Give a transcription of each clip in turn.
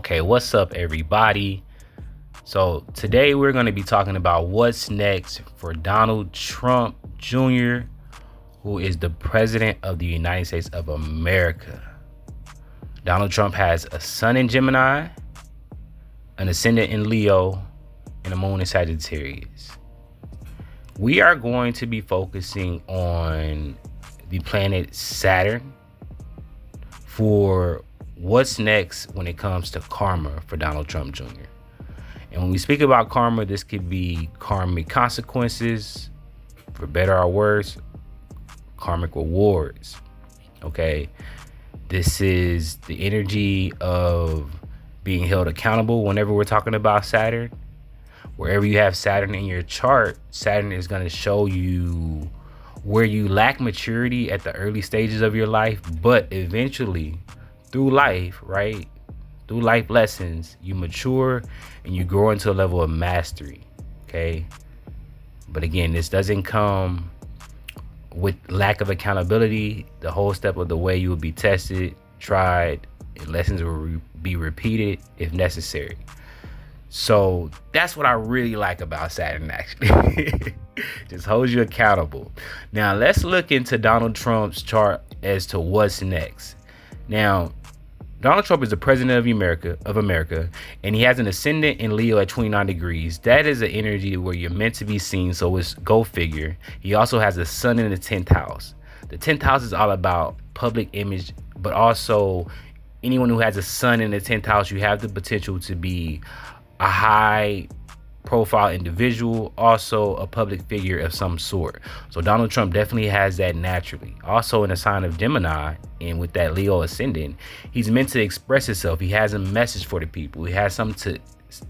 Okay, what's up, everybody? So, today we're going to be talking about what's next for Donald Trump Jr., who is the president of the United States of America. Donald Trump has a sun in Gemini, an ascendant in Leo, and a moon in Sagittarius. We are going to be focusing on the planet Saturn for what's next when it comes to karma for Donald Trump Jr. And when we speak about karma, this could be karmic consequences, for better or worse, karmic rewards. Okay, this is the energy of being held accountable whenever we're talking about Saturn. Wherever you have Saturn in your chart, Saturn is going to show you where you lack maturity at the early stages of your life, but eventually through life, right? Through life lessons, you mature and you grow into a level of mastery. Okay. But again, this doesn't come with lack of accountability. The whole step of the way you will be tested, tried, and lessons will be repeated if necessary. So that's what I really like about Saturn, actually. Just holds you accountable. Now, let's look into Donald Trump's chart as to what's next. Now, Donald Trump is the president of America, and he has an ascendant in Leo at 29 degrees. That is an energy where you're meant to be seen, so it's go figure. He also has a sun in the 10th house. The 10th house is all about public image, but also anyone who has a sun in the 10th house, you have the potential to be a high profile individual, also a public figure of some sort. So Donald Trump definitely has that naturally. Also in a sign of Gemini, and with that Leo ascendant, he's meant to express himself. He has a message for the people. He has something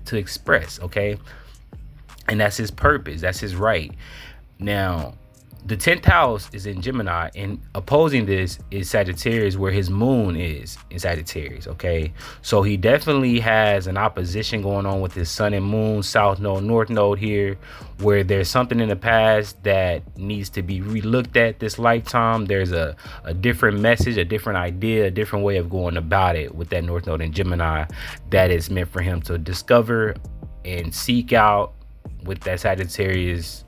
to express, okay? And that's his purpose. That's his right. Now, the 10th house is in Gemini, and opposing this is Sagittarius, where his moon is in Sagittarius, okay? So he definitely has an opposition going on with his sun and moon, south node, north node here, where there's something in the past that needs to be relooked at this lifetime. There's a different message, a different idea, a different way of going about it with that north node in Gemini that is meant for him to discover and seek out with that Sagittarius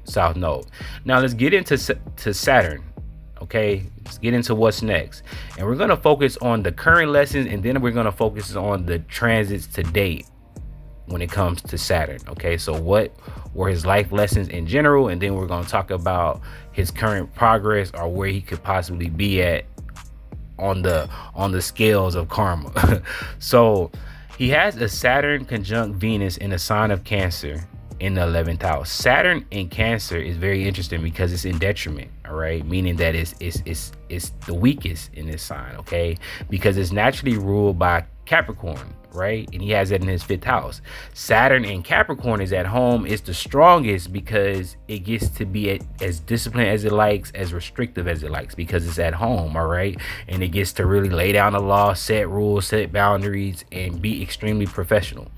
south node. Now let's get into Saturn. Okay, let's get into what's next, and we're going to focus on the current lessons, and then we're going to focus on the transits to date when it comes to Saturn. Okay, so what were his life lessons in general, and then we're going to talk about his current progress, or where he could possibly be at on the scales of karma. So he has a Saturn conjunct Venus in a sign of Cancer in the 11th house. Saturn in Cancer is very interesting because it's in detriment, all right? Meaning that it's the weakest in this sign, okay? Because it's naturally ruled by Capricorn, right? And he has that in his 5th house. Saturn in Capricorn is at home. It's the strongest because it gets to be as disciplined as it likes, as restrictive as it likes, because it's at home, all right? And it gets to really lay down the law, set rules, set boundaries, and be extremely professional.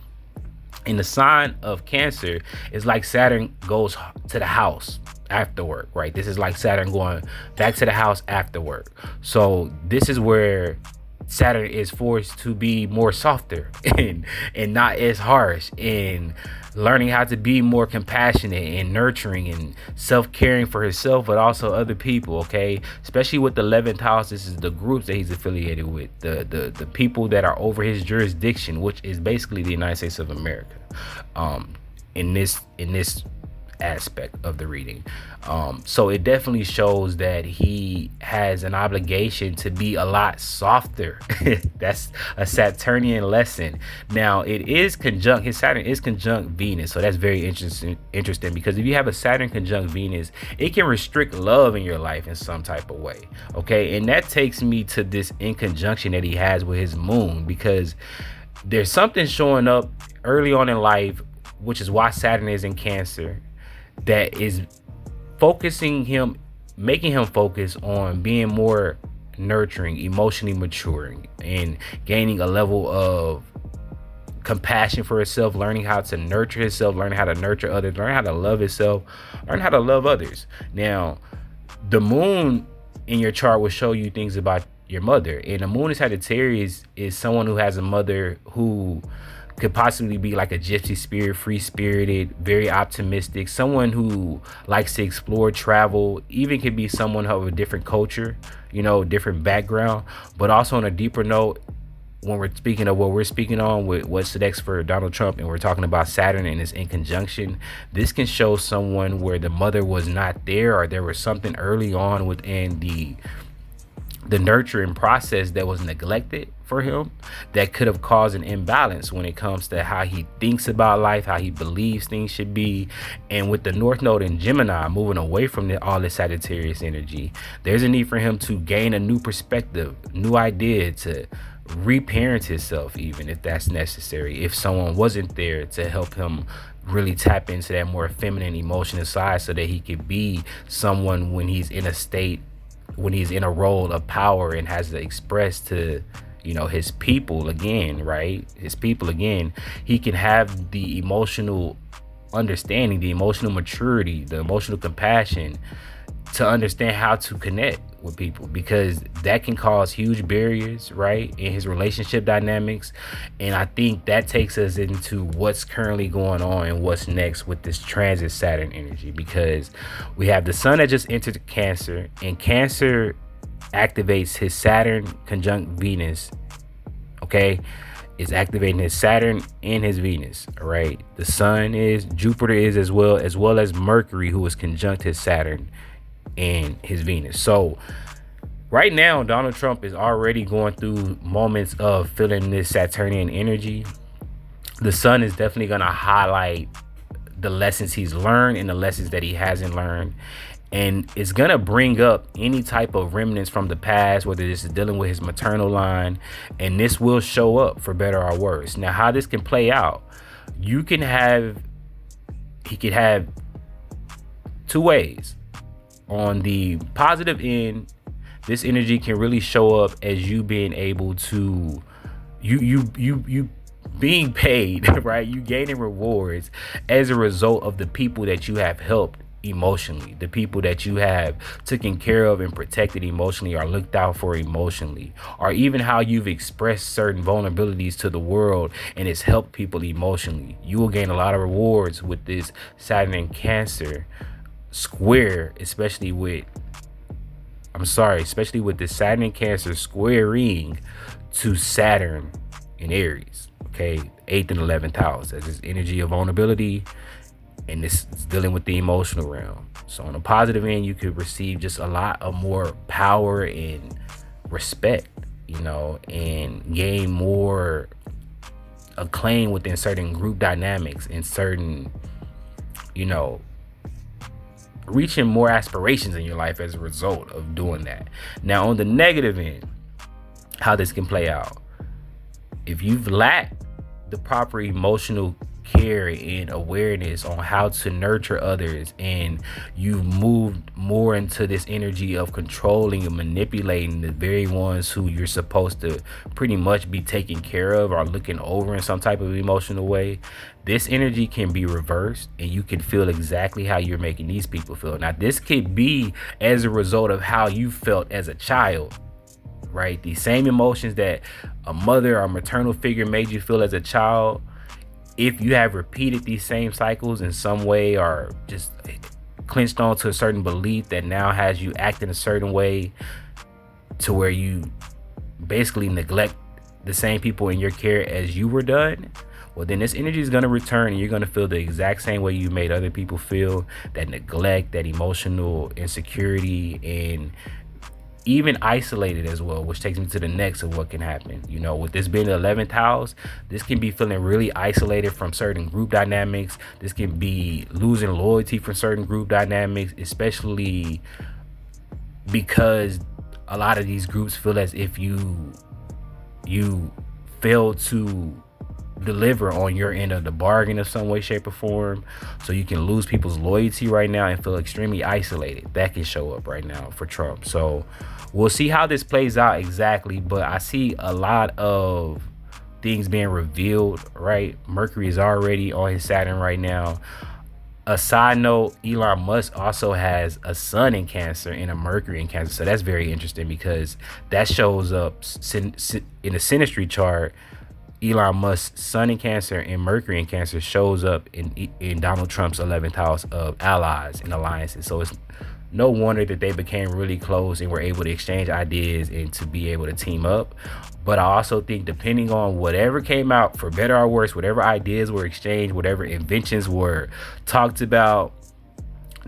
In the sign of Cancer, it's like Saturn goes to the house after work, right? This is like Saturn going back to the house after work. So this is where Saturn is forced to be more softer and not as harsh, and learning how to be more compassionate and nurturing and self-caring for himself, but also other people, okay? Especially with the 11th house, this is the groups that he's affiliated with, the people that are over his jurisdiction, which is basically the United States of America, in this aspect of the reading. So it definitely shows that he has an obligation to be a lot softer. That's a Saturnian lesson. Now his Saturn is conjunct Venus, so that's very interesting because if you have a Saturn conjunct Venus, it can restrict love in your life in some type of way, okay? And that takes me to this in conjunction that he has with his moon, because there's something showing up early on in life, which is why Saturn is in Cancer, that is making him focus on being more nurturing, emotionally maturing, and gaining a level of compassion for himself, learning how to nurture himself, learning how to nurture others, learning how to love himself, learn how to love others. Now, the moon in your chart will show you things about your mother. And the moon in Sagittarius is someone who has a mother who could possibly be like a gypsy spirit, free spirited, very optimistic, someone who likes to explore, travel, even could be someone of a different culture, different background. But also on a deeper note, when we're speaking of what we're speaking on with what's next for Donald Trump, and we're talking about Saturn and its in conjunction, this can show someone where the mother was not there, or there was something early on within the nurturing process that was neglected for him that could have caused an imbalance when it comes to how he thinks about life, how he believes things should be. And with the North Node in Gemini moving away from all this Sagittarius energy, there's a need for him to gain a new perspective, new idea, to reparent himself, even if that's necessary, if someone wasn't there to help him really tap into that more feminine emotional side, so that he could be someone when he's in a role of power and has to express to his people again, right? His people again, he can have the emotional understanding, the emotional maturity, the emotional compassion to understand how to connect with people, because that can cause huge barriers, right, in his relationship dynamics. And I think that takes us into what's currently going on and what's next with this transit Saturn energy, because we have the sun that just entered Cancer, and Cancer activates his Saturn conjunct Venus. Okay, it's activating his Saturn and his Venus. All right, the sun is, Jupiter is as well as Mercury, who is conjunct his Saturn and his Venus. So right now, Donald Trump is already going through moments of feeling this Saturnian energy. The sun is definitely going to highlight the lessons he's learned and the lessons that he hasn't learned. And it's going to bring up any type of remnants from the past, whether this is dealing with his maternal line. And this will show up for better or worse. Now, how this can play out, he could have two ways. On the positive end, this energy can really show up as you being able to, you being paid, right? You gaining rewards as a result of the people that you have helped emotionally, the people that you have taken care of and protected emotionally, or looked out for emotionally, or even how you've expressed certain vulnerabilities to the world and it's helped people emotionally. You will gain a lot of rewards with this Saturn and Cancer square, especially with the Saturn and Cancer squaring to Saturn in Aries. Okay, 8th and 11th house. That's this energy of vulnerability, and this is dealing with the emotional realm. So on the positive end, you could receive just a lot of more power and respect, and gain more acclaim within certain group dynamics and certain, reaching more aspirations in your life as a result of doing that. Now, on the negative end, how this can play out, if you've lacked the proper emotional care and awareness on how to nurture others, and you've moved more into this energy of controlling and manipulating the very ones who you're supposed to pretty much be taking care of or looking over in some type of emotional way, this energy can be reversed, and you can feel exactly how you're making these people feel. Now, this could be as a result of how you felt as a child, right? The same emotions that a mother or maternal figure made you feel as a child. If you have repeated these same cycles in some way, or just clinched onto a certain belief that now has you acting a certain way to where you basically neglect the same people in your care as you were done, well, then this energy is going to return, and you're going to feel the exact same way you made other people feel, that neglect, that emotional insecurity, and even isolated as well, which takes me to the next of what can happen. With this being the 11th house, this can be feeling really isolated from certain group dynamics. This can be losing loyalty from certain group dynamics, especially because a lot of these groups feel as if you fail to deliver on your end of the bargain of some way, shape, or form. So you can lose people's loyalty right now and feel extremely isolated. That can show up right now for Trump. So we'll see how this plays out exactly, but I see a lot of things being revealed, right? Mercury is already on his Saturn right now. A side note, Elon Musk also has a sun in Cancer and a Mercury in Cancer. So that's very interesting because that shows up in the synastry chart. Elon Musk's sun in Cancer and Mercury in Cancer shows up in Donald Trump's 11th house of allies and alliances. So it's no wonder that they became really close and were able to exchange ideas and to be able to team up. But I also think depending on whatever came out, for better or worse, whatever ideas were exchanged, whatever inventions were talked about,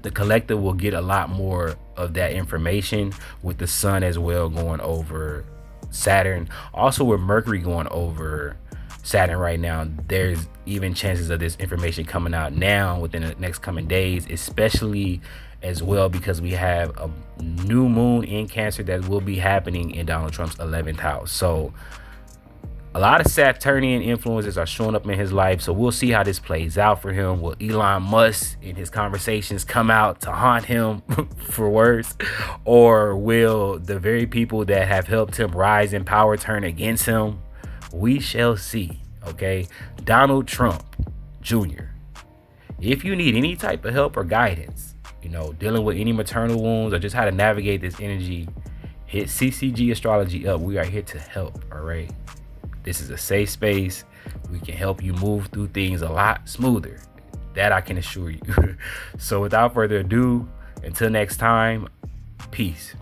the collective will get a lot more of that information, with the sun as well going over Saturn. Also with Mercury going over Saturn right now, there's even chances of this information coming out now within the next coming days, especially as well because we have a new moon in Cancer that will be happening in Donald Trump's 11th house. So a lot of Saturnian influences are showing up in his life. So we'll see how this plays out for him. Will Elon Musk in his conversations come out to haunt him for worse? Or will the very people that have helped him rise in power turn against him? We shall see. Okay. Donald Trump Jr., if you need any type of help or guidance, dealing with any maternal wounds or just how to navigate this energy, hit CCG Astrology up. We are here to help. All right. This is a safe space. We can help you move through things a lot smoother. That I can assure you. So without further ado, until next time, peace.